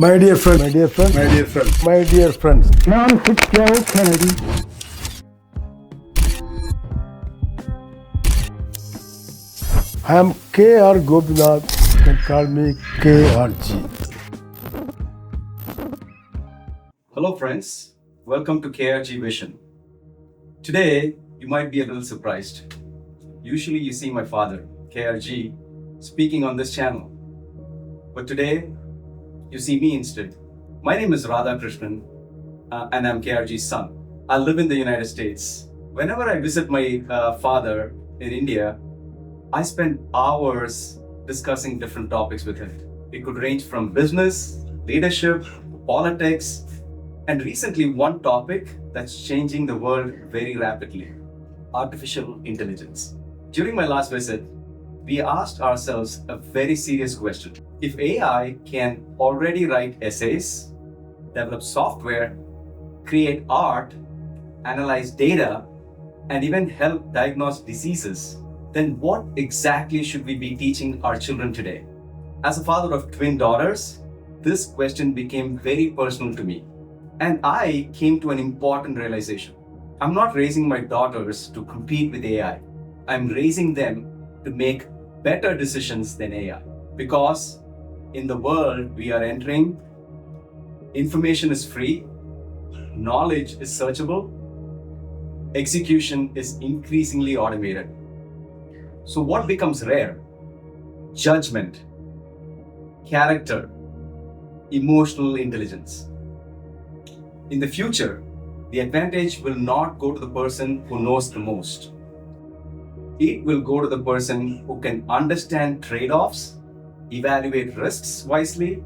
My dear friend, my dear friend, My dear friend, my dear friends. John Fitzgerald Kennedy. I am K.R. Gopinath. You can call me KRG. hello friends, welcome to KRG Vision. Today, you might be a little surprised. Usually you see my father, KRG, speaking on this channel. But today, you see me instead. My name is Radha Krishnan, and I'm KRG's son. I live in the United States. Whenever I visit my father in India, I spend hours discussing different topics with him. It could range from business, leadership, politics, and recently one topic that's changing the world very rapidly: artificial intelligence. During my last visit, we asked ourselves a very serious question. If AI can already write essays, develop software, create art, analyze data, and even help diagnose diseases, then what exactly should we be teaching our children today? As a father of twin daughters, this question became very personal to me. And I came to an important realization. I'm not raising my daughters to compete with AI. I'm raising them to make better decisions than AI. Because in the world we are entering, information is free, knowledge is searchable, execution is increasingly automated. So what becomes rare? Judgment, character, emotional intelligence. In the future, the advantage will not go to the person who knows the most. It will go to the person who can understand trade-offs, evaluate risks wisely,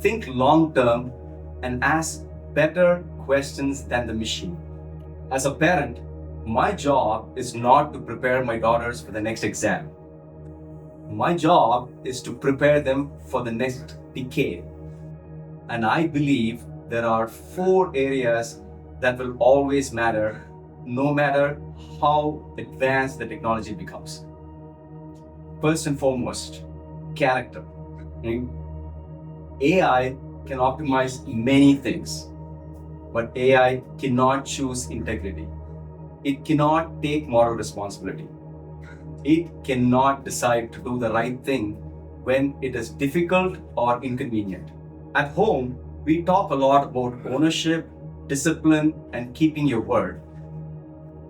think long-term, and ask better questions than the machine. As a parent, my job is not to prepare my daughters for the next exam. My job is to prepare them for the next decade. And I believe there are 4 areas that will always matter, no matter how advanced the technology becomes. First and foremost, character. AI can optimize many things, but AI cannot choose integrity. It cannot take moral responsibility. It cannot decide to do the right thing when it is difficult or inconvenient. At home, we talk a lot about ownership, discipline, and keeping your word.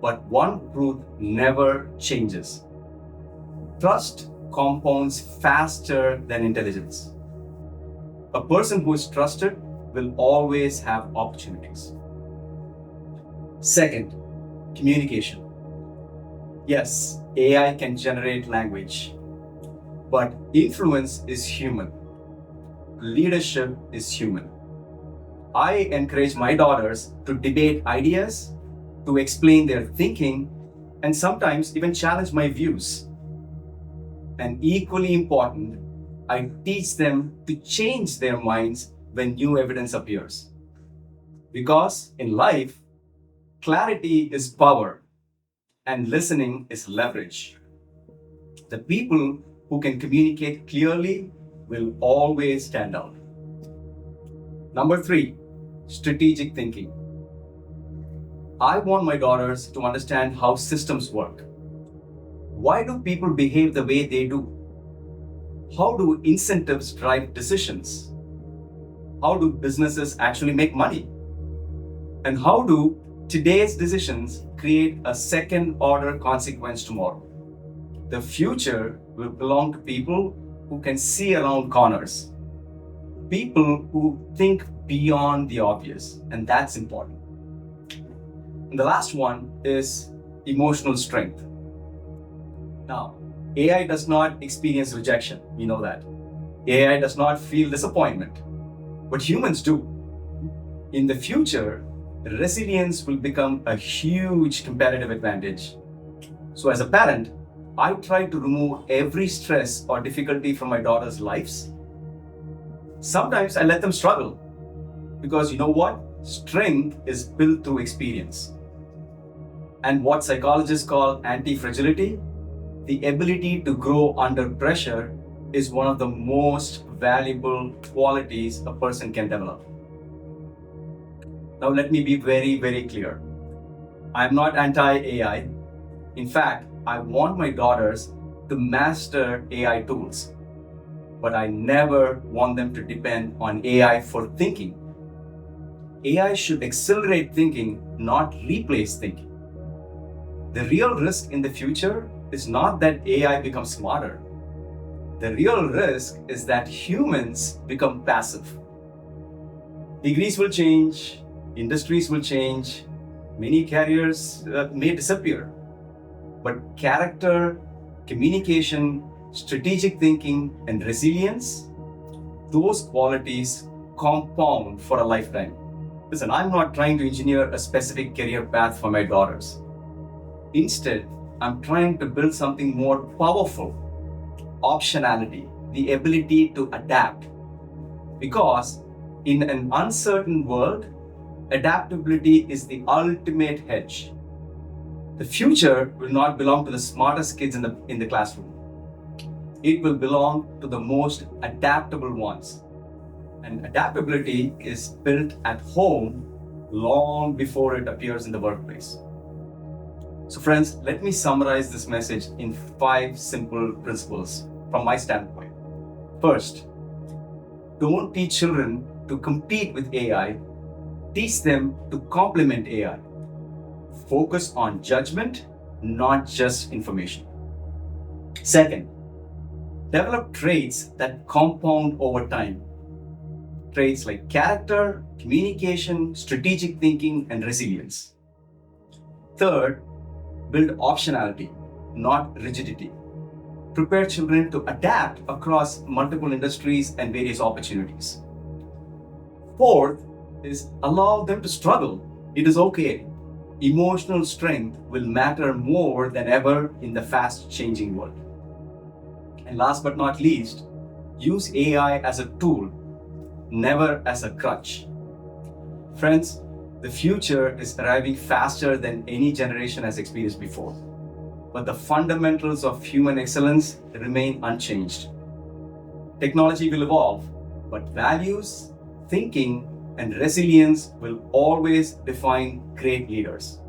But one truth never changes. Trust compounds faster than intelligence. A person who is trusted will always have opportunities. Second, communication. Yes, AI can generate language, but influence is human. Leadership is human. I encourage my daughters to debate ideas, to explain their thinking, and sometimes even challenge my views. And equally important, I teach them to change their minds when new evidence appears. Because in life, clarity is power and listening is leverage. The people who can communicate clearly will always stand out. Number 3, strategic thinking. I want my daughters to understand how systems work. Why do people behave the way they do? How do incentives drive decisions? How do businesses actually make money? And how do today's decisions create a second-order consequence tomorrow? The future will belong to people who can see around corners, people who think beyond the obvious, and that's important. And the last one is emotional strength. Now, AI does not experience rejection, we know that. AI does not feel disappointment, but humans do. In the future, resilience will become a huge competitive advantage. So as a parent, I try to remove every stress or difficulty from my daughters' lives. Sometimes I let them struggle because you know what? Strength is built through experience. And what psychologists call anti-fragility, the ability to grow under pressure, is one of the most valuable qualities a person can develop. Now, let me be very, very clear. I'm not anti-AI. In fact, I want my daughters to master AI tools, but I never want them to depend on AI for thinking. AI should accelerate thinking, not replace thinking. The real risk in the future is not that AI becomes smarter. The real risk is that humans become passive. Degrees will change, industries will change, many careers may disappear. But character, communication, strategic thinking, and resilience, those qualities compound for a lifetime. Listen, I'm not trying to engineer a specific career path for my daughters. Instead, I'm trying to build something more powerful: optionality, the ability to adapt. Because in an uncertain world, adaptability is the ultimate hedge. The future will not belong to the smartest kids in the classroom. It will belong to the most adaptable ones. And adaptability is built at home long before it appears in the workplace. So friends, let me summarize this message in 5 simple principles from my standpoint. First, don't teach children to compete with AI. Teach them to complement AI. Focus on judgment, not just information. Second, develop traits that compound over time. Traits like character, communication, strategic thinking, and resilience. Third, build optionality, not rigidity. Prepare children to adapt across multiple industries and various opportunities. Fourth is allow them to struggle. It is okay. Emotional strength will matter more than ever in the fast-changing world. And last but not least, use AI as a tool, never as a crutch. Friends, the future is arriving faster than any generation has experienced before. But the fundamentals of human excellence remain unchanged. Technology will evolve, but values, thinking, and resilience will always define great leaders.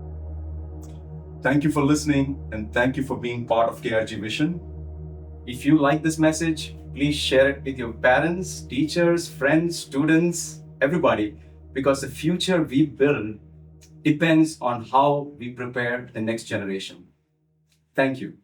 Thank you for listening, and thank you for being part of KRG Vision. If you like this message, please share it with your parents, teachers, friends, students, everybody, because the future we build depends on how we prepare the next generation. Thank you.